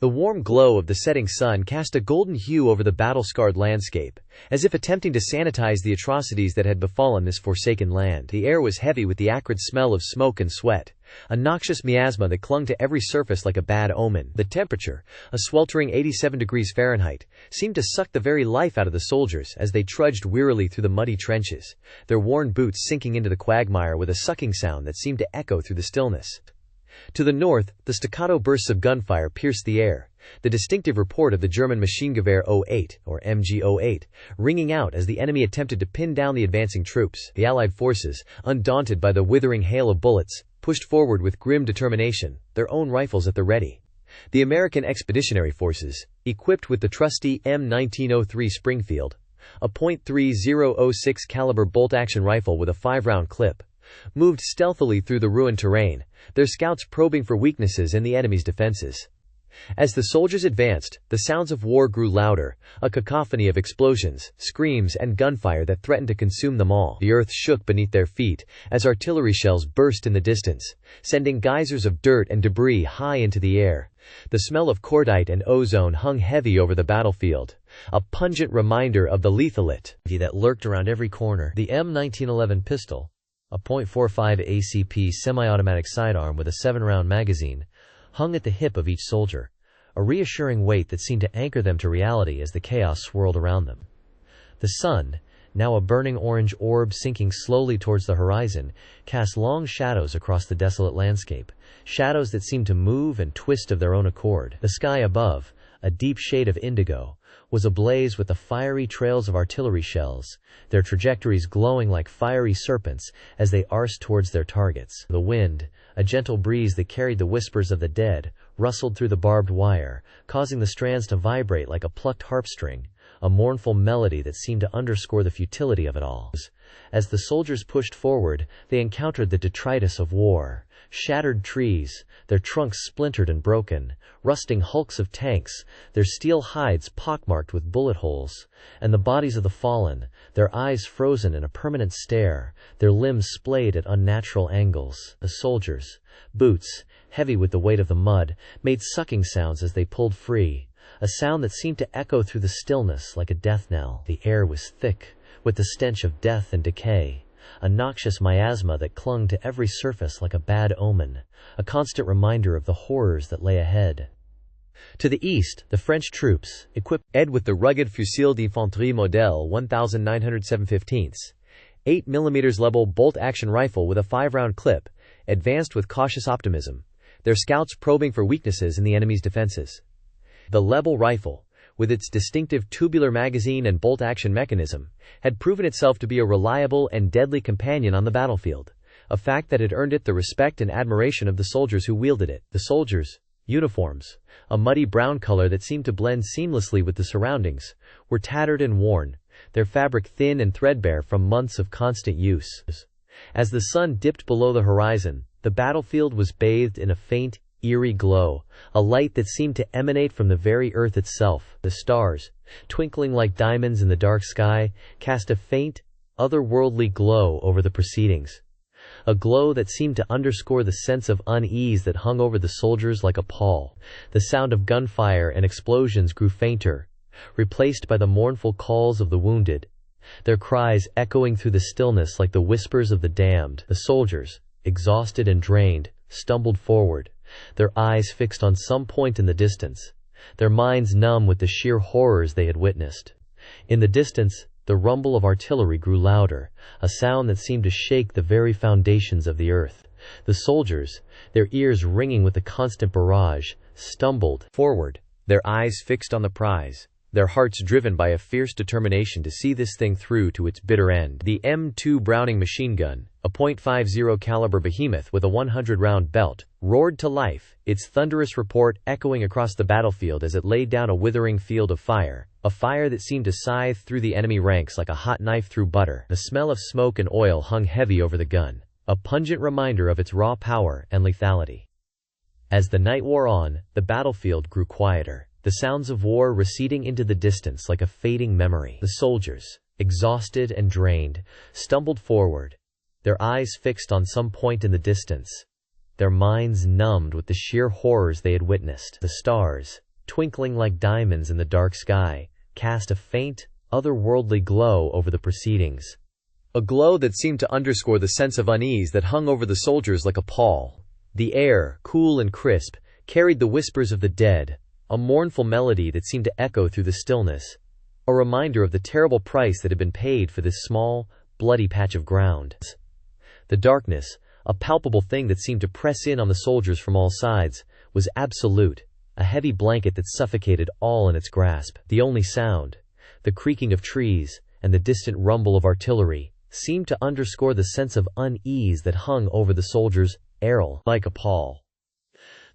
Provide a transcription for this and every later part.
The warm glow of the setting sun cast a golden hue over the battle-scarred landscape, as if attempting to sanitize the atrocities that had befallen this forsaken land. The air was heavy with the acrid smell of smoke and sweat, a noxious miasma that clung to every surface like a bad omen. The temperature, a sweltering 87 degrees Fahrenheit, seemed to suck the very life out of the soldiers as they trudged wearily through the muddy trenches, their worn boots sinking into the quagmire with a sucking sound that seemed to echo through the stillness. To the north, the staccato bursts of gunfire pierced the air, the distinctive report of the German Maschinengewehr 08, or MG-08, ringing out as the enemy attempted to pin down the advancing troops. The Allied forces, undaunted by the withering hail of bullets, pushed forward with grim determination, their own rifles at the ready. The American Expeditionary Forces, equipped with the trusty M1903 Springfield, a .3006 caliber bolt-action rifle with a 5-round clip, moved stealthily through the ruined terrain, their scouts probing for weaknesses in the enemy's defenses. As the soldiers advanced, the sounds of war grew louder, a cacophony of explosions, screams, and gunfire that threatened to consume them all. The earth shook beneath their feet as artillery shells burst in the distance, sending geysers of dirt and debris high into the air. The smell of cordite and ozone hung heavy over the battlefield, a pungent reminder of the lethality that lurked around every corner. The M1911 pistol, a .45 ACP semi-automatic sidearm with a 7-round magazine, hung at the hip of each soldier, a reassuring weight that seemed to anchor them to reality as the chaos swirled around them. The sun, now a burning orange orb sinking slowly towards the horizon, cast long shadows across the desolate landscape, shadows that seemed to move and twist of their own accord. The sky above, a deep shade of indigo, was ablaze with the fiery trails of artillery shells, their trajectories glowing like fiery serpents as they arced towards their targets. The wind, a gentle breeze that carried the whispers of the dead, rustled through the barbed wire, causing the strands to vibrate like a plucked harpstring, a mournful melody that seemed to underscore the futility of it all. As the soldiers pushed forward, they encountered the detritus of war. Shattered trees, their trunks splintered and broken, rusting hulks of tanks, their steel hides pockmarked with bullet holes, and the bodies of the fallen, their eyes frozen in a permanent stare, their limbs splayed at unnatural angles. The soldiers, boots, heavy with the weight of the mud, made sucking sounds as they pulled free, a sound that seemed to echo through the stillness like a death knell. The air was thick with the stench of death and decay, a noxious miasma that clung to every surface like a bad omen, a constant reminder of the horrors that lay ahead. To the east, the French troops, equipped with the rugged Fusil d'Infanterie Model 1907-15, 8mm level bolt-action rifle with a 5-round clip, advanced with cautious optimism, their scouts probing for weaknesses in the enemy's defenses. The Lebel rifle, with its distinctive tubular magazine and bolt-action mechanism, had proven itself to be a reliable and deadly companion on the battlefield, a fact that had earned it the respect and admiration of the soldiers who wielded it. The soldiers' uniforms, a muddy brown color that seemed to blend seamlessly with the surroundings, were tattered and worn, their fabric thin and threadbare from months of constant use. As the sun dipped below the horizon, the battlefield was bathed in a faint, eerie glow, a light that seemed to emanate from the very earth itself. The stars, twinkling like diamonds in the dark sky, cast a faint, otherworldly glow over the proceedings, a glow that seemed to underscore the sense of unease that hung over the soldiers like a pall. The sound of gunfire and explosions grew fainter, replaced by the mournful calls of the wounded, their cries echoing through the stillness like the whispers of the damned. The soldiers, exhausted and drained, stumbled forward, their eyes fixed on some point in the distance, their minds numb with the sheer horrors they had witnessed. In the distance, the rumble of artillery grew louder, a sound that seemed to shake the very foundations of the earth. The soldiers, their ears ringing with the constant barrage, stumbled forward, their eyes fixed on the prize, their hearts driven by a fierce determination to see this thing through to its bitter end. The M2 Browning machine gun, a .50 caliber behemoth with a 100-round belt, roared to life, its thunderous report echoing across the battlefield as it laid down a withering field of fire, a fire that seemed to scythe through the enemy ranks like a hot knife through butter. The smell of smoke and oil hung heavy over the gun, a pungent reminder of its raw power and lethality. As the night wore on, the battlefield grew quieter, the sounds of war receding into the distance like a fading memory. The soldiers, exhausted and drained, stumbled forward, their eyes fixed on some point in the distance, their minds numbed with the sheer horrors they had witnessed. The stars, twinkling like diamonds in the dark sky, cast a faint, otherworldly glow over the proceedings. A glow that seemed to underscore the sense of unease that hung over the soldiers like a pall. The air, cool and crisp, carried the whispers of the dead, a mournful melody that seemed to echo through the stillness, a reminder of the terrible price that had been paid for this small, bloody patch of ground. The darkness, a palpable thing that seemed to press in on the soldiers from all sides, was absolute, a heavy blanket that suffocated all in its grasp. The only sound, the creaking of trees and the distant rumble of artillery, seemed to underscore the sense of unease that hung over the soldiers' like a pall.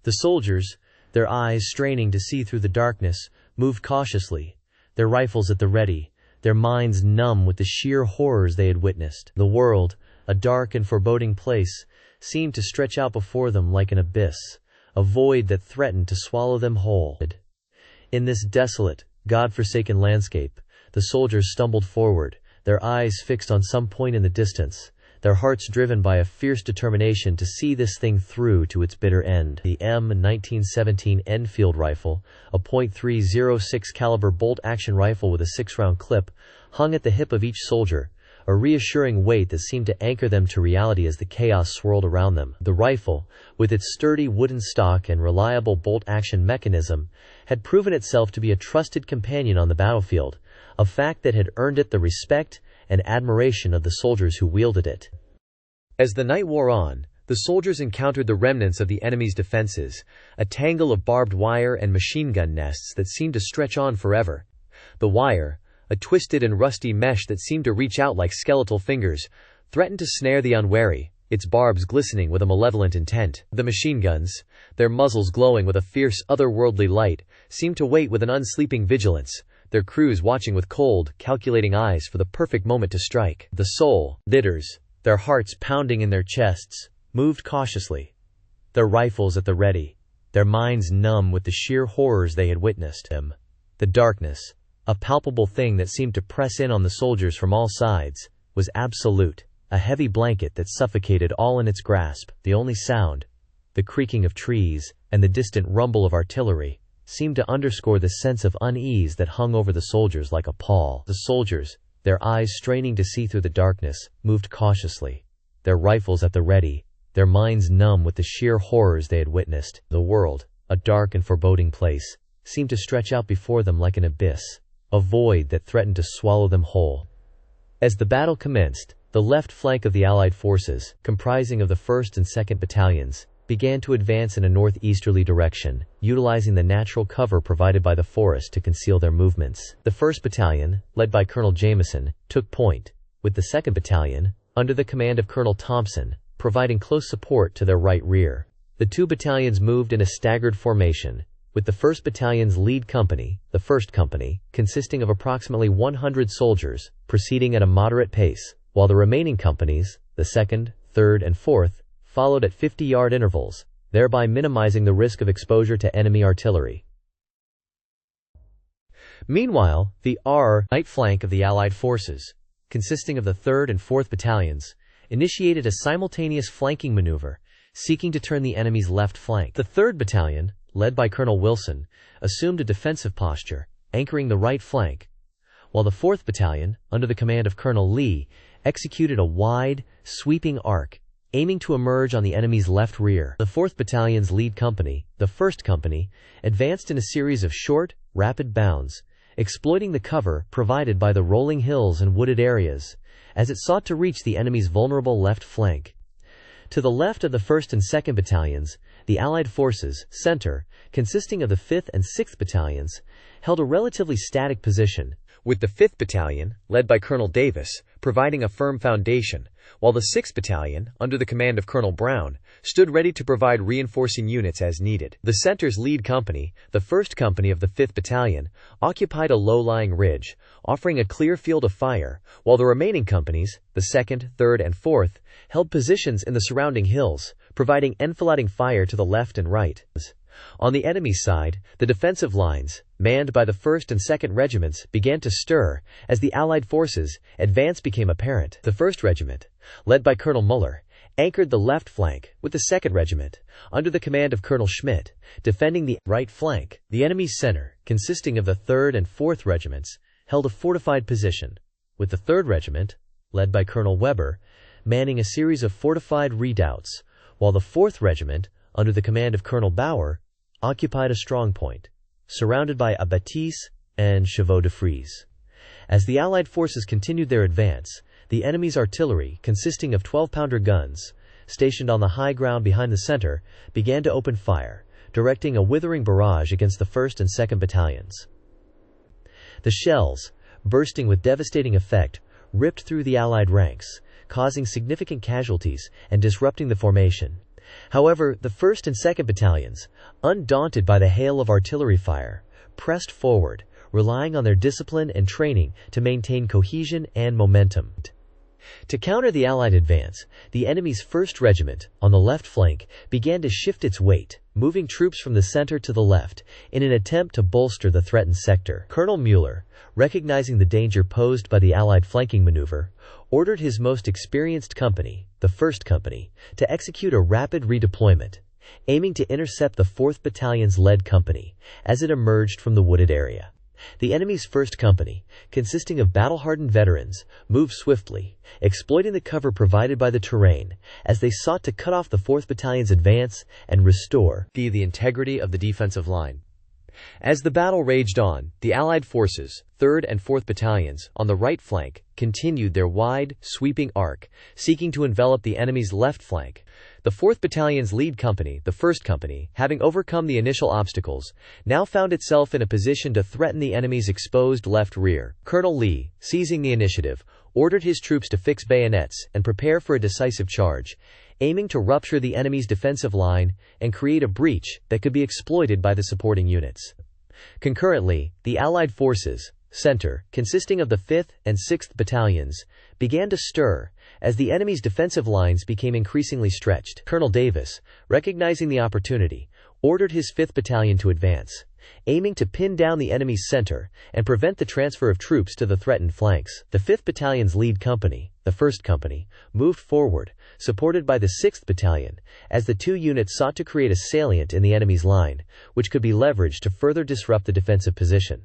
The soldiers, their eyes straining to see through the darkness, moved cautiously, their rifles at the ready, their minds numb with the sheer horrors they had witnessed. The world, a dark and foreboding place, seemed to stretch out before them like an abyss, a void that threatened to swallow them whole. In this desolate, God-forsaken landscape, the soldiers stumbled forward, their eyes fixed on some point in the distance, their hearts driven by a fierce determination to see this thing through to its bitter end. The M1917 Enfield rifle, a .306 caliber bolt-action rifle with a 6-round clip, hung at the hip of each soldier, a reassuring weight that seemed to anchor them to reality as the chaos swirled around them. The rifle, with its sturdy wooden stock and reliable bolt-action mechanism, had proven itself to be a trusted companion on the battlefield, a fact that had earned it the respect and admiration of the soldiers who wielded it. As the night wore on, the soldiers encountered the remnants of the enemy's defenses, a tangle of barbed wire and machine gun nests that seemed to stretch on forever. The wire, a twisted and rusty mesh that seemed to reach out like skeletal fingers, threatened to snare the unwary, its barbs glistening with a malevolent intent. The machine guns, their muzzles glowing with a fierce, otherworldly light, seemed to wait with an unsleeping vigilance, their crews watching with cold, calculating eyes for the perfect moment to strike. The soldiers, their hearts pounding in their chests, moved cautiously, their rifles at the ready, their minds numb with the sheer horrors they had witnessed. The darkness, a palpable thing that seemed to press in on the soldiers from all sides, was absolute, a heavy blanket that suffocated all in its grasp. The only sound, the creaking of trees and the distant rumble of artillery, seemed to underscore the sense of unease that hung over the soldiers like a pall. The soldiers, their eyes straining to see through the darkness, moved cautiously, their rifles at the ready, their minds numb with the sheer horrors they had witnessed. The world, a dark and foreboding place, seemed to stretch out before them like an abyss, a void that threatened to swallow them whole. As the battle commenced, the left flank of the Allied forces, comprising of the 1st and 2nd Battalions, began to advance in a northeasterly direction, utilizing the natural cover provided by the forest to conceal their movements. The 1st Battalion, led by Colonel Jameson, took point, with the 2nd Battalion, under the command of Colonel Thompson, providing close support to their right rear. The 2 battalions moved in a staggered formation, with the 1st Battalion's lead company, the 1st Company, consisting of approximately 100 soldiers, proceeding at a moderate pace, while the remaining companies, the 2nd, 3rd, and 4th, followed at 50-yard intervals, thereby minimizing the risk of exposure to enemy artillery. Meanwhile, the right flank of the Allied forces, consisting of the 3rd and 4th Battalions, initiated a simultaneous flanking maneuver, seeking to turn the enemy's left flank. The 3rd Battalion, led by Colonel Wilson, assumed a defensive posture, anchoring the right flank, while the 4th Battalion, under the command of Colonel Lee, executed a wide, sweeping arc, aiming to emerge on the enemy's left rear. The 4th Battalion's lead company, the 1st Company, advanced in a series of short, rapid bounds, exploiting the cover provided by the rolling hills and wooded areas, as it sought to reach the enemy's vulnerable left flank. To the left of the 1st and 2nd Battalions, the Allied forces, center, consisting of the 5th and 6th Battalions, held a relatively static position, with the 5th Battalion, led by Colonel Davis, providing a firm foundation, while the 6th Battalion, under the command of Colonel Brown, stood ready to provide reinforcing units as needed. The center's lead company, the 1st Company of the 5th Battalion, occupied a low-lying ridge, offering a clear field of fire, while the remaining companies, the 2nd, 3rd, and 4th, held positions in the surrounding hills, providing enfilading fire to the left and right. On the enemy's side, the defensive lines, manned by the 1st and 2nd Regiments, began to stir. As the Allied forces' advance became apparent, the 1st Regiment, led by Colonel Muller, anchored the left flank, with the 2nd Regiment, under the command of Colonel Schmidt, defending the right flank. The enemy's center, consisting of the 3rd and 4th Regiments, held a fortified position, with the 3rd Regiment, led by Colonel Weber, manning a series of fortified redoubts, while the 4th Regiment, under the command of Colonel Bauer, occupied a strong point, surrounded by abattis and chevaux de frise. As the Allied forces continued their advance, the enemy's artillery, consisting of 12-pounder guns, stationed on the high ground behind the center, began to open fire, directing a withering barrage against the 1st and 2nd Battalions. The shells, bursting with devastating effect, ripped through the Allied ranks, causing significant casualties and disrupting the formation. However, the 1st and 2nd Battalions, undaunted by the hail of artillery fire, pressed forward, relying on their discipline and training to maintain cohesion and momentum. To counter the Allied advance, the enemy's 1st Regiment, on the left flank, began to shift its weight, moving troops from the center to the left, in an attempt to bolster the threatened sector. Colonel Mueller, recognizing the danger posed by the Allied flanking maneuver, ordered his most experienced company, the 1st Company, to execute a rapid redeployment, aiming to intercept the 4th Battalion's lead company, as it emerged from the wooded area. The enemy's 1st Company, consisting of battle-hardened veterans, moved swiftly, exploiting the cover provided by the terrain, as they sought to cut off the 4th Battalion's advance and restore the integrity of the defensive line. As the battle raged on, the Allied forces, 3rd and 4th Battalions, on the right flank, continued their wide, sweeping arc, seeking to envelop the enemy's left flank. The 4th Battalion's lead company, the 1st Company, having overcome the initial obstacles, now found itself in a position to threaten the enemy's exposed left rear. Colonel Lee, seizing the initiative, ordered his troops to fix bayonets and prepare for a decisive charge, aiming to rupture the enemy's defensive line and create a breach that could be exploited by the supporting units. Concurrently, the Allied forces, center, consisting of the 5th and 6th Battalions, began to stir, as the enemy's defensive lines became increasingly stretched. Colonel Davis, recognizing the opportunity, ordered his 5th Battalion to advance, aiming to pin down the enemy's center and prevent the transfer of troops to the threatened flanks. The 5th Battalion's lead company, the 1st Company, moved forward, supported by the 6th Battalion, as the two units sought to create a salient in the enemy's line, which could be leveraged to further disrupt the defensive position.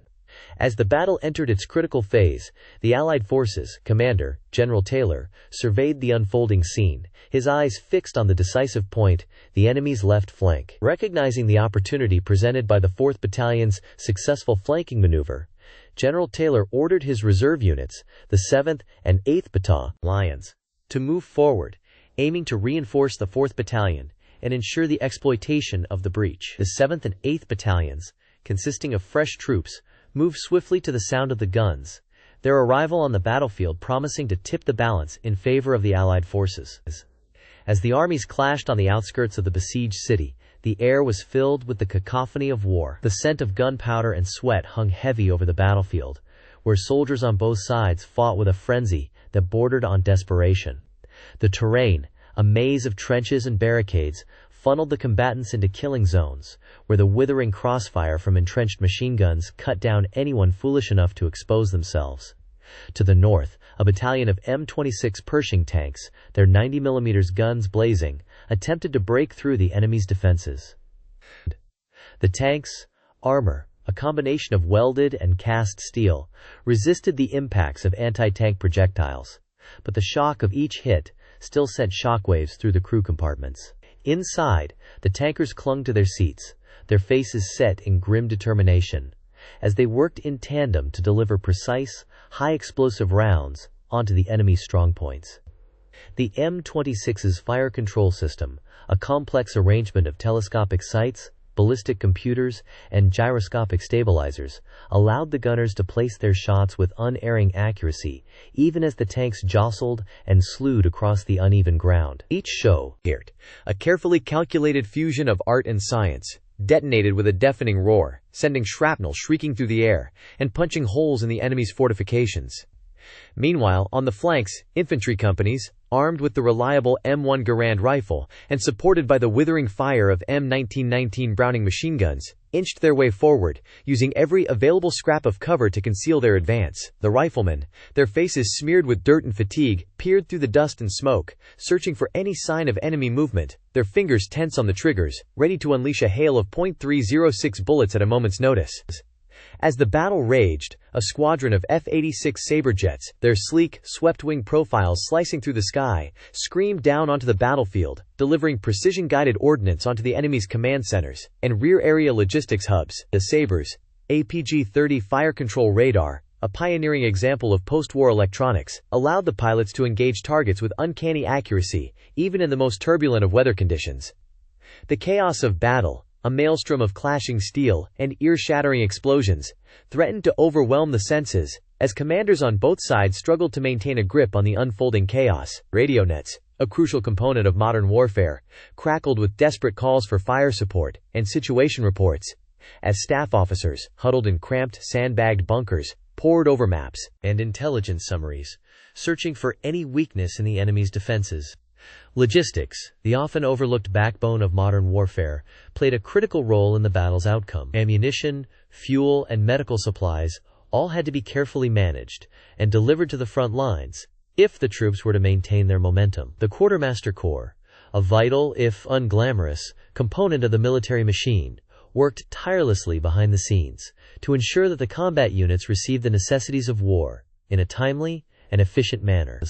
As the battle entered its critical phase, the Allied forces' commander, General Taylor, surveyed the unfolding scene, his eyes fixed on the decisive point, the enemy's left flank. Recognizing the opportunity presented by the 4th Battalion's successful flanking maneuver, General Taylor ordered his reserve units, the 7th and 8th Battalions, to move forward, aiming to reinforce the 4th Battalion and ensure the exploitation of the breach. The 7th and 8th Battalions, consisting of fresh troops, moved swiftly to the sound of the guns, their arrival on the battlefield promising to tip the balance in favor of the Allied forces. As the armies clashed on the outskirts of the besieged city, the air was filled with the cacophony of war. The scent of gunpowder and sweat hung heavy over the battlefield, where soldiers on both sides fought with a frenzy that bordered on desperation. The terrain, a maze of trenches and barricades, funneled the combatants into killing zones, where the withering crossfire from entrenched machine guns cut down anyone foolish enough to expose themselves. To the north, a battalion of M26 Pershing tanks, their 90mm guns blazing, attempted to break through the enemy's defenses. The tanks' armor, a combination of welded and cast steel, resisted the impacts of anti-tank projectiles, but the shock of each hit still sent shockwaves through the crew compartments. Inside, the tankers clung to their seats, their faces set in grim determination, as they worked in tandem to deliver precise, high-explosive rounds onto the enemy's strongpoints. The M26's fire control system, a complex arrangement of telescopic sights, ballistic computers, and gyroscopic stabilizers, allowed the gunners to place their shots with unerring accuracy, even as the tanks jostled and slewed across the uneven ground. Each show, a carefully calculated fusion of art and science, detonated with a deafening roar, sending shrapnel shrieking through the air and punching holes in the enemy's fortifications. Meanwhile, on the flanks, infantry companies, armed with the reliable M1 Garand rifle and supported by the withering fire of M1919 Browning machine guns, inched their way forward, using every available scrap of cover to conceal their advance. The riflemen, their faces smeared with dirt and fatigue, peered through the dust and smoke, searching for any sign of enemy movement, their fingers tense on the triggers, ready to unleash a hail of .306 bullets at a moment's notice. As the battle raged, a squadron of F-86 Sabre jets, their sleek, swept-wing profiles slicing through the sky, screamed down onto the battlefield, delivering precision-guided ordnance onto the enemy's command centers and rear-area logistics hubs. The Sabres, APG-30 fire control radar, a pioneering example of post-war electronics, allowed the pilots to engage targets with uncanny accuracy, even in the most turbulent of weather conditions. The chaos of battle, a maelstrom of clashing steel and ear-shattering explosions, threatened to overwhelm the senses, as commanders on both sides struggled to maintain a grip on the unfolding chaos. Radio nets, a crucial component of modern warfare, crackled with desperate calls for fire support and situation reports, as staff officers, huddled in cramped, sandbagged bunkers, pored over maps and intelligence summaries, searching for any weakness in the enemy's defenses. Logistics, the often overlooked backbone of modern warfare, played a critical role in the battle's outcome. Ammunition, fuel, and medical supplies all had to be carefully managed and delivered to the front lines if the troops were to maintain their momentum. The Quartermaster Corps, a vital, if unglamorous, component of the military machine, worked tirelessly behind the scenes to ensure that the combat units received the necessities of war in a timely and efficient manner.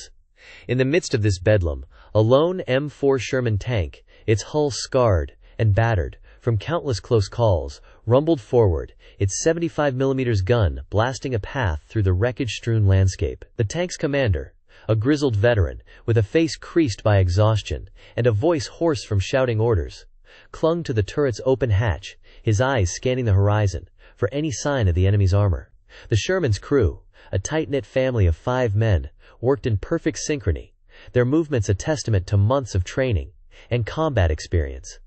In the midst of this bedlam, a lone M4 Sherman tank, its hull scarred and battered from countless close calls, rumbled forward, its 75mm gun blasting a path through the wreckage-strewn landscape. The tank's commander, a grizzled veteran with a face creased by exhaustion and a voice hoarse from shouting orders, clung to the turret's open hatch, his eyes scanning the horizon for any sign of the enemy's armor. The Sherman's crew, a tight-knit family of 5 men, worked in perfect synchrony, their movements a testament to months of training and combat experience.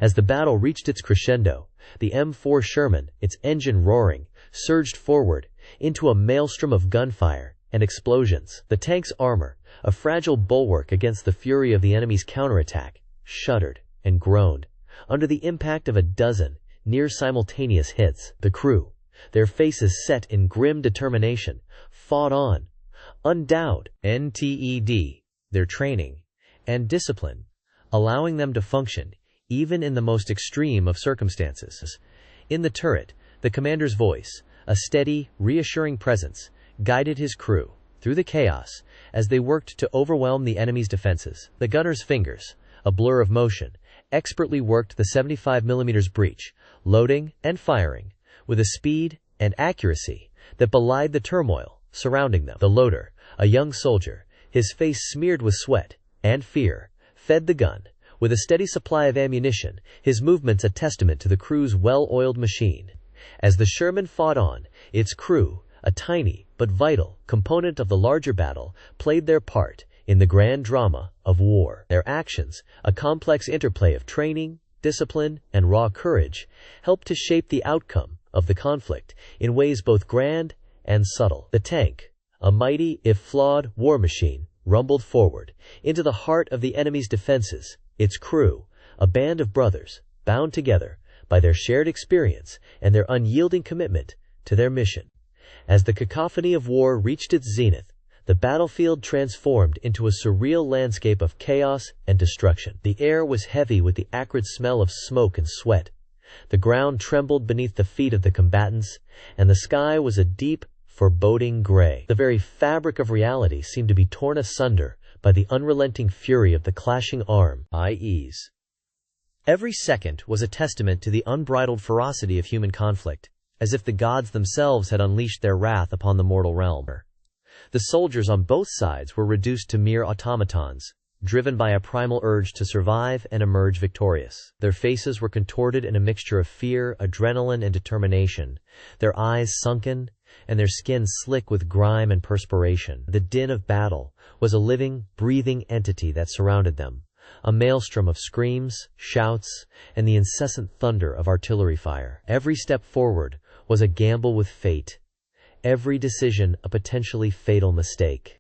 As the battle reached its crescendo, the M4 Sherman, its engine roaring, surged forward into a maelstrom of gunfire and explosions. The tank's armor, a fragile bulwark against the fury of the enemy's counterattack, shuddered and groaned under the impact of a dozen near-simultaneous hits. The crew, their faces set in grim determination, fought on, undoubt NTED, their training and discipline, allowing them to function even in the most extreme of circumstances. In the turret, the commander's voice, a steady, reassuring presence, guided his crew through the chaos as they worked to overwhelm the enemy's defenses. The gunner's fingers, a blur of motion, expertly worked the 75mm breech, loading and firing with a speed and accuracy that belied the turmoil surrounding them. The loader, a young soldier, his face smeared with sweat and fear, fed the gun with a steady supply of ammunition, his movements a testament to the crew's well-oiled machine. As the Sherman fought on, its crew, a tiny but vital component of the larger battle, played their part in the grand drama of war. Their actions, a complex interplay of training, discipline, and raw courage, helped to shape the outcome of the conflict in ways both grand and subtle. The tank, a mighty, if flawed, war machine, rumbled forward into the heart of the enemy's defenses, its crew, a band of brothers, bound together by their shared experience and their unyielding commitment to their mission. As the cacophony of war reached its zenith, the battlefield transformed into a surreal landscape of chaos and destruction. The air was heavy with the acrid smell of smoke and sweat. The ground trembled beneath the feet of the combatants, and the sky was a deep, foreboding gray. The very fabric of reality seemed to be torn asunder by the unrelenting fury of the clashing arms. Every second was a testament to the unbridled ferocity of human conflict, as if the gods themselves had unleashed their wrath upon the mortal realm. The soldiers on both sides were reduced to mere automatons, driven by a primal urge to survive and emerge victorious. Their faces were contorted in a mixture of fear, adrenaline, and determination, their eyes sunken, and their skin slick with grime and perspiration. The din of battle was a living, breathing entity that surrounded them, a maelstrom of screams, shouts, and the incessant thunder of artillery fire. Every step forward was a gamble with fate, every decision a potentially fatal mistake.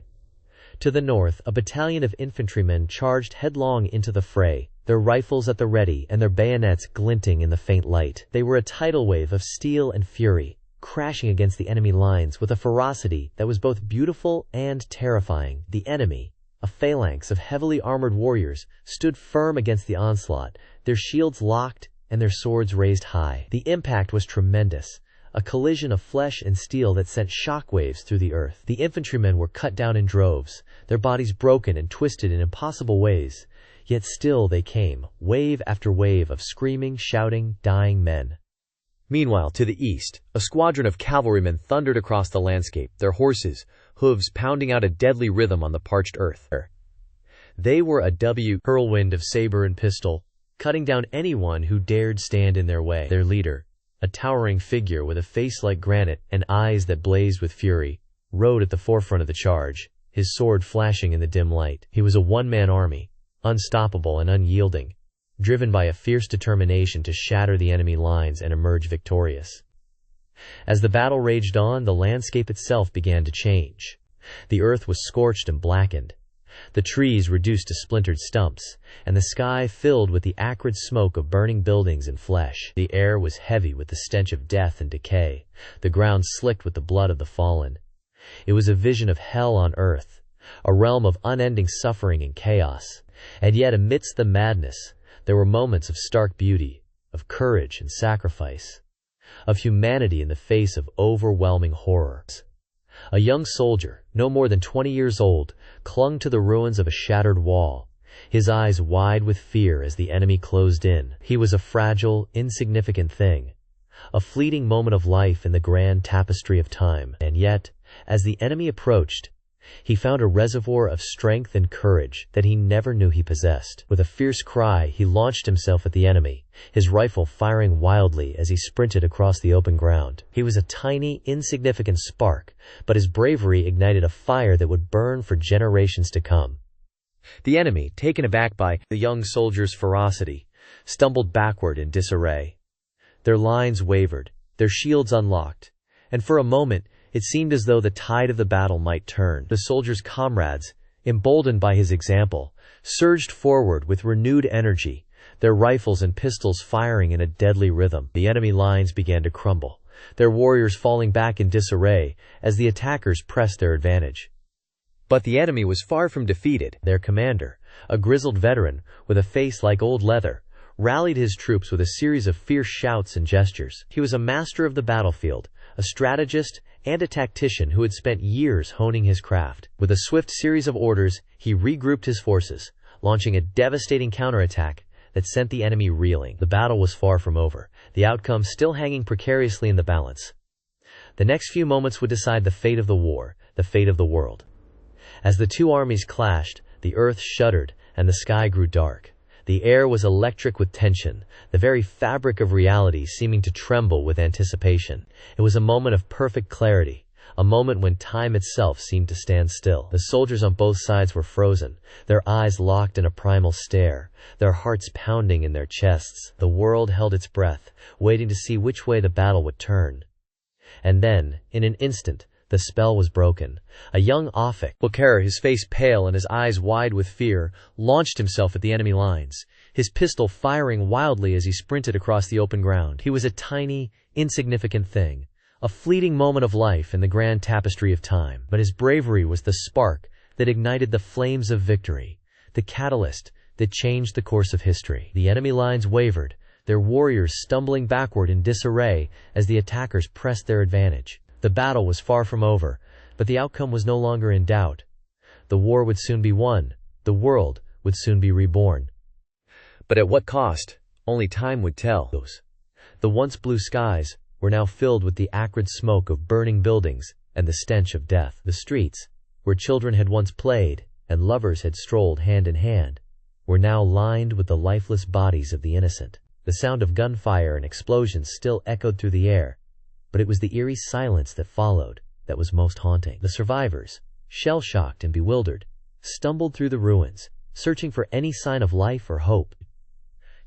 To the north, a battalion of infantrymen charged headlong into the fray, their rifles at the ready and their bayonets glinting in the faint light. They were a tidal wave of steel and fury, crashing against the enemy lines with a ferocity that was both beautiful and terrifying. The enemy, a phalanx of heavily armored warriors, stood firm against the onslaught, their shields locked and their swords raised high. The impact was tremendous, a collision of flesh and steel that sent shockwaves through the earth. The infantrymen were cut down in droves, their bodies broken and twisted in impossible ways. Yet still they came, wave after wave of screaming, shouting, dying men. Meanwhile, to the east, a squadron of cavalrymen thundered across the landscape, their horses' hooves pounding out a deadly rhythm on the parched earth. They were a whirlwind of saber and pistol, cutting down anyone who dared stand in their way. Their leader, a towering figure with a face like granite and eyes that blazed with fury, rode at the forefront of the charge, his sword flashing in the dim light. He was a one-man army, unstoppable and unyielding, driven by a fierce determination to shatter the enemy lines and emerge victorious. As the battle raged on, the landscape itself began to change. The earth was scorched and blackened, the trees reduced to splintered stumps, and the sky filled with the acrid smoke of burning buildings and flesh. The air was heavy with the stench of death and decay, the ground slicked with the blood of the fallen. It was a vision of hell on earth, a realm of unending suffering and chaos. And yet amidst the madness, there were moments of stark beauty, of courage and sacrifice, of humanity in the face of overwhelming horror. A young soldier, no more than 20 years old, clung to the ruins of a shattered wall, his eyes wide with fear as the enemy closed in. He was a fragile, insignificant thing, a fleeting moment of life in the grand tapestry of time. And yet, as the enemy approached, he found a reservoir of strength and courage that he never knew he possessed. With a fierce cry, he launched himself at the enemy, his rifle firing wildly as he sprinted across the open ground. He was a tiny, insignificant spark, but his bravery ignited a fire that would burn for generations to come. The enemy, taken aback by the young soldier's ferocity, stumbled backward in disarray. Their lines wavered, their shields unlocked, and for a moment, it seemed as though the tide of the battle might turn. The soldier's comrades, emboldened by his example, surged forward with renewed energy, their rifles and pistols firing in a deadly rhythm. The enemy lines began to crumble, their warriors falling back in disarray as the attackers pressed their advantage. But the enemy was far from defeated. Their commander, a grizzled veteran with a face like old leather, rallied his troops with a series of fierce shouts and gestures. He was a master of the battlefield, a strategist and a tactician who had spent years honing his craft. With a swift series of orders, he regrouped his forces, launching a devastating counterattack that sent the enemy reeling. The battle was far from over, the outcome still hanging precariously in the balance. The next few moments would decide the fate of the war, the fate of the world. As the two armies clashed, the earth shuddered and the sky grew dark. The air was electric with tension, the very fabric of reality seeming to tremble with anticipation. It was a moment of perfect clarity, a moment when time itself seemed to stand still. The soldiers on both sides were frozen, their eyes locked in a primal stare, their hearts pounding in their chests. The world held its breath, waiting to see which way the battle would turn. And then, in an instant, the spell was broken. A young officer, his face pale and his eyes wide with fear, launched himself at the enemy lines, his pistol firing wildly as he sprinted across the open ground. He was a tiny, insignificant thing, a fleeting moment of life in the grand tapestry of time. But his bravery was the spark that ignited the flames of victory, the catalyst that changed the course of history. The enemy lines wavered, their warriors stumbling backward in disarray as the attackers pressed their advantage. The battle was far from over, but the outcome was no longer in doubt. The war would soon be won. The world would soon be reborn. But at what cost? Only time would tell. The once blue skies were now filled with the acrid smoke of burning buildings and the stench of death. The streets, where children had once played and lovers had strolled hand in hand, were now lined with the lifeless bodies of the innocent. The sound of gunfire and explosions still echoed through the air, but it was the eerie silence that followed that was most haunting. The survivors, shell-shocked and bewildered, stumbled through the ruins, searching for any sign of life or hope.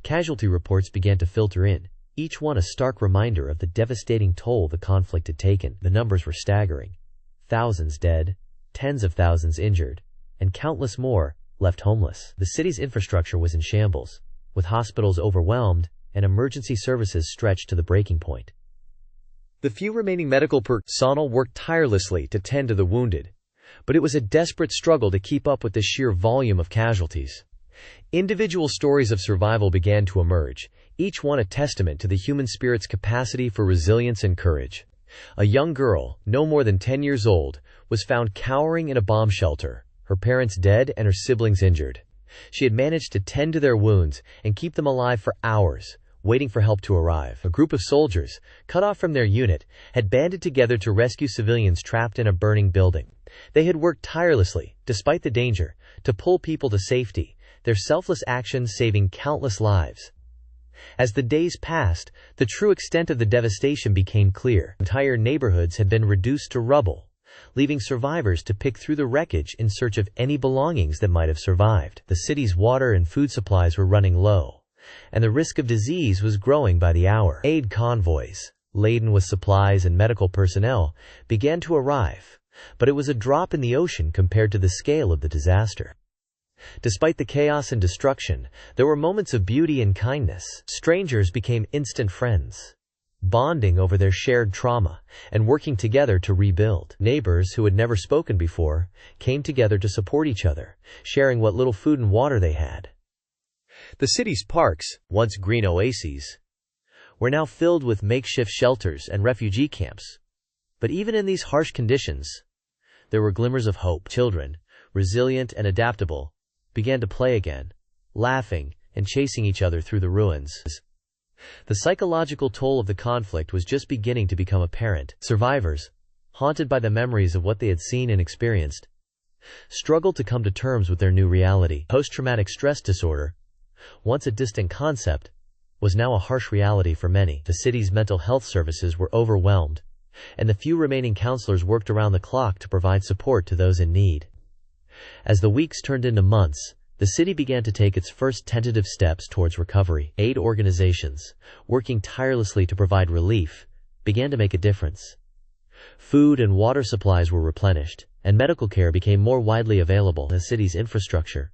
Casualty reports began to filter in, each one a stark reminder of the devastating toll the conflict had taken. The numbers were staggering. Thousands dead, tens of thousands injured, and countless more left homeless. The city's infrastructure was in shambles, with hospitals overwhelmed and emergency services stretched to the breaking point. The few remaining medical personnel worked tirelessly to tend to the wounded, but it was a desperate struggle to keep up with the sheer volume of casualties. Individual stories of survival began to emerge, each one a testament to the human spirit's capacity for resilience and courage. A young girl, no more than 10 years old, was found cowering in a bomb shelter, her parents dead and her siblings injured. She had managed to tend to their wounds and keep them alive for hours, waiting for help to arrive. A group of soldiers, cut off from their unit, had banded together to rescue civilians trapped in a burning building. They had worked tirelessly, despite the danger, to pull people to safety, their selfless actions saving countless lives. As the days passed, the true extent of the devastation became clear. Entire neighborhoods had been reduced to rubble, leaving survivors to pick through the wreckage in search of any belongings that might have survived. The city's water and food supplies were running low, and the risk of disease was growing by the hour. Aid convoys, laden with supplies and medical personnel, began to arrive, but it was a drop in the ocean compared to the scale of the disaster. Despite the chaos and destruction, there were moments of beauty and kindness. Strangers became instant friends, bonding over their shared trauma and working together to rebuild. Neighbors who had never spoken before came together to support each other, sharing what little food and water they had. The city's parks, once green oases, were now filled with makeshift shelters and refugee camps. But even in these harsh conditions, there were glimmers of hope. Children, resilient and adaptable, began to play again, laughing and chasing each other through the ruins. The psychological toll of the conflict was just beginning to become apparent. Survivors, haunted by the memories of what they had seen and experienced, struggled to come to terms with their new reality. Post-traumatic stress disorder, once a distant concept, was now a harsh reality for many. The city's mental health services were overwhelmed, and the few remaining counselors worked around the clock to provide support to those in need. As the weeks turned into months, the city began to take its first tentative steps towards recovery. Aid organizations, working tirelessly to provide relief, began to make a difference. Food and water supplies were replenished, and medical care became more widely available. The city's infrastructure,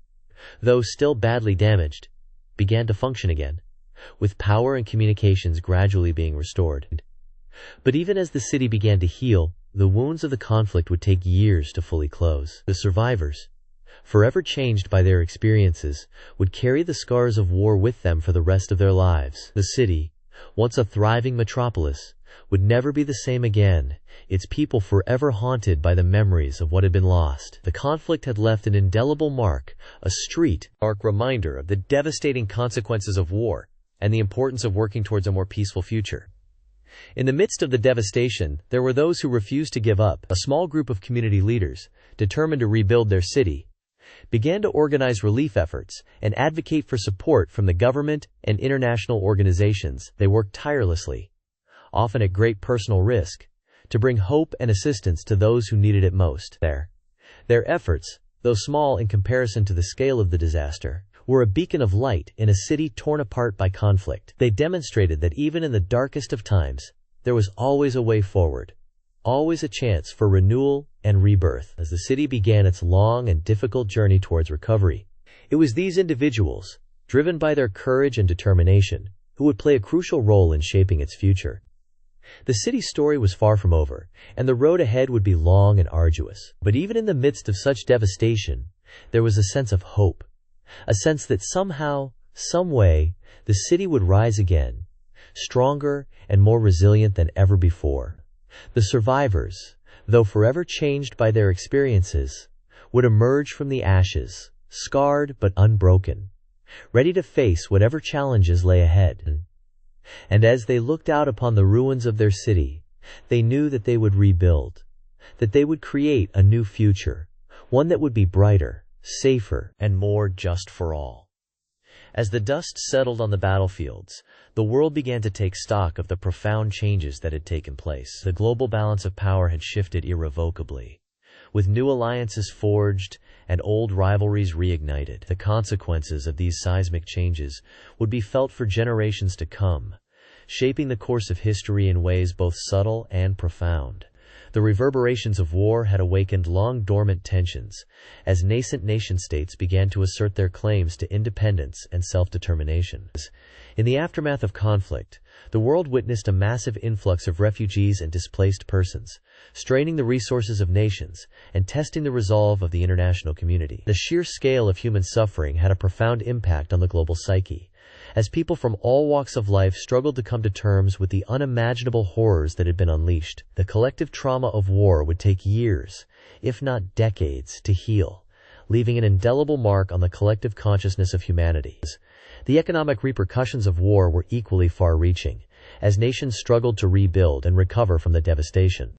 though still badly damaged, began to function again, with power and communications gradually being restored. But even as the city began to heal, the wounds of the conflict would take years to fully close. The survivors, forever changed by their experiences, would carry the scars of war with them for the rest of their lives. The city, once a thriving metropolis, would never be the same again, its people forever haunted by the memories of what had been lost. The conflict had left an indelible mark, a street-mark reminder of the devastating consequences of war and the importance of working towards a more peaceful future. In the midst of the devastation, there were those who refused to give up. A small group of community leaders, determined to rebuild their city, began to organize relief efforts and advocate for support from the government and international organizations. They worked tirelessly, often at great personal risk, to bring hope and assistance to those who needed it most. Their efforts, though small in comparison to the scale of the disaster, were a beacon of light in a city torn apart by conflict. They demonstrated that even in the darkest of times, there was always a way forward, always a chance for renewal and rebirth. As the city began its long and difficult journey towards recovery, it was these individuals, driven by their courage and determination, who would play a crucial role in shaping its future. The city's story was far from over, and the road ahead would be long and arduous. But even in the midst of such devastation, there was a sense of hope. A sense that somehow, some way, the city would rise again, stronger and more resilient than ever before. The survivors, though forever changed by their experiences, would emerge from the ashes, scarred but unbroken, ready to face whatever challenges lay ahead. And as they looked out upon the ruins of their city, they knew that they would rebuild, that they would create a new future, one that would be brighter, safer, and more just for all. As the dust settled on the battlefields, the world began to take stock of the profound changes that had taken place. The global balance of power had shifted irrevocably, with new alliances forged and old rivalries reignited. The consequences of these seismic changes would be felt for generations to come, shaping the course of history in ways both subtle and profound. The reverberations of war had awakened long-dormant tensions, as nascent nation-states began to assert their claims to independence and self-determination. In the aftermath of conflict, the world witnessed a massive influx of refugees and displaced persons, straining the resources of nations and testing the resolve of the international community. The sheer scale of human suffering had a profound impact on the global psyche, as people from all walks of life struggled to come to terms with the unimaginable horrors that had been unleashed. The collective trauma of war would take years, if not decades, to heal, leaving an indelible mark on the collective consciousness of humanity. The economic repercussions of war were equally far-reaching, as nations struggled to rebuild and recover from the devastation.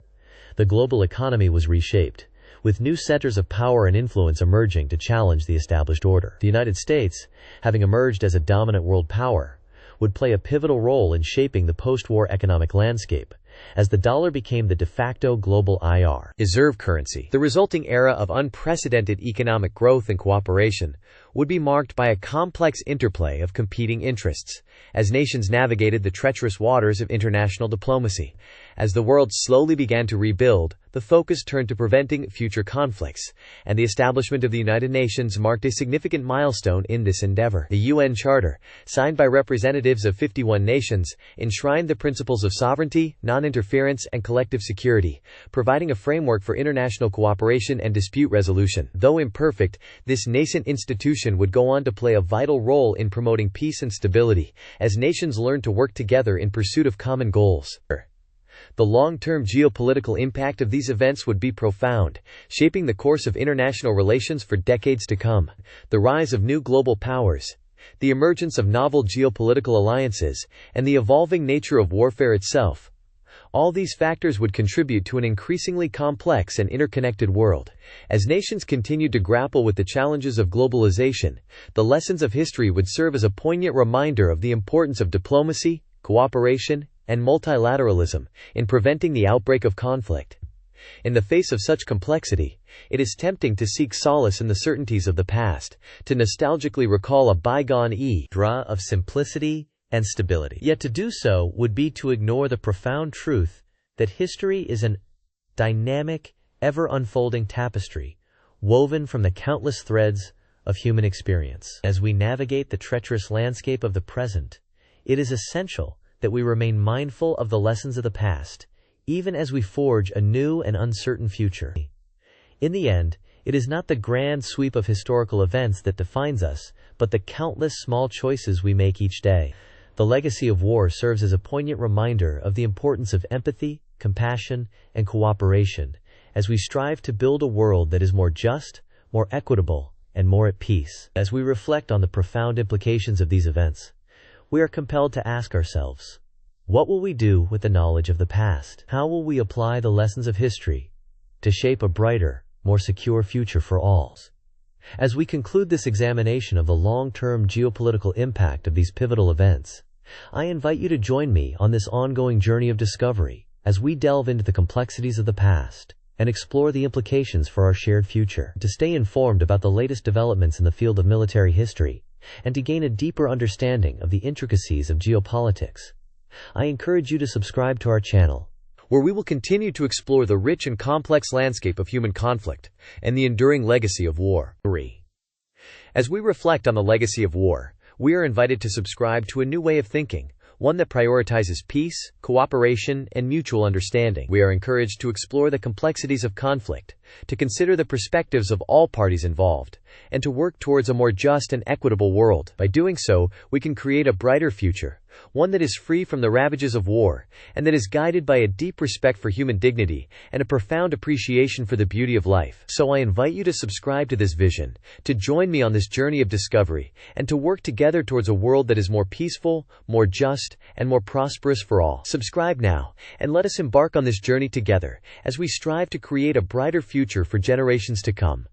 The global economy was reshaped, with new centers of power and influence emerging to challenge the established order. The United States, having emerged as a dominant world power, would play a pivotal role in shaping the post-war economic landscape, as the dollar became the de facto global reserve currency. The resulting era of unprecedented economic growth and cooperation would be marked by a complex interplay of competing interests, as nations navigated the treacherous waters of international diplomacy. As the world slowly began to rebuild, the focus turned to preventing future conflicts, and the establishment of the United Nations marked a significant milestone in this endeavor. The UN Charter, signed by representatives of 51 nations, enshrined the principles of sovereignty, non-interference, and collective security, providing a framework for international cooperation and dispute resolution. Though imperfect, this nascent institution would go on to play a vital role in promoting peace and stability, as nations learned to work together in pursuit of common goals. The long-term geopolitical impact of these events would be profound, shaping the course of international relations for decades to come. The rise of new global powers, the emergence of novel geopolitical alliances, and the evolving nature of warfare itself. All these factors would contribute to an increasingly complex and interconnected world. As nations continued to grapple with the challenges of globalization, the lessons of history would serve as a poignant reminder of the importance of diplomacy, cooperation, and multilateralism in preventing the outbreak of conflict. In the face of such complexity, it is tempting to seek solace in the certainties of the past, to nostalgically recall a bygone era of simplicity and stability. Yet to do so would be to ignore the profound truth that history is an dynamic, ever-unfolding tapestry, woven from the countless threads of human experience. As we navigate the treacherous landscape of the present, it is essential that we remain mindful of the lessons of the past, even as we forge a new and uncertain future. In the end, it is not the grand sweep of historical events that defines us, but the countless small choices we make each day. The legacy of war serves as a poignant reminder of the importance of empathy, compassion, and cooperation, as we strive to build a world that is more just, more equitable, and more at peace. As we reflect on the profound implications of these events, we are compelled to ask ourselves, what will we do with the knowledge of the past? How will we apply the lessons of history to shape a brighter, more secure future for all? As we conclude this examination of the long-term geopolitical impact of these pivotal events, I invite you to join me on this ongoing journey of discovery as we delve into the complexities of the past and explore the implications for our shared future. To stay informed about the latest developments in the field of military history, and to gain a deeper understanding of the intricacies of geopolitics, I encourage you to subscribe to our channel, where we will continue to explore the rich and complex landscape of human conflict and the enduring legacy of war. As we reflect on the legacy of war, we are invited to subscribe to a new way of thinking, one that prioritizes peace, cooperation, and mutual understanding. We are encouraged to explore the complexities of conflict, to consider the perspectives of all parties involved, and to work towards a more just and equitable world. By doing so, we can create a brighter future, one that is free from the ravages of war, and that is guided by a deep respect for human dignity and a profound appreciation for the beauty of life. So I invite you to subscribe to this vision, to join me on this journey of discovery, and to work together towards a world that is more peaceful, more just, and more prosperous for all. Subscribe now, and let us embark on this journey together as we strive to create a brighter future for generations to come.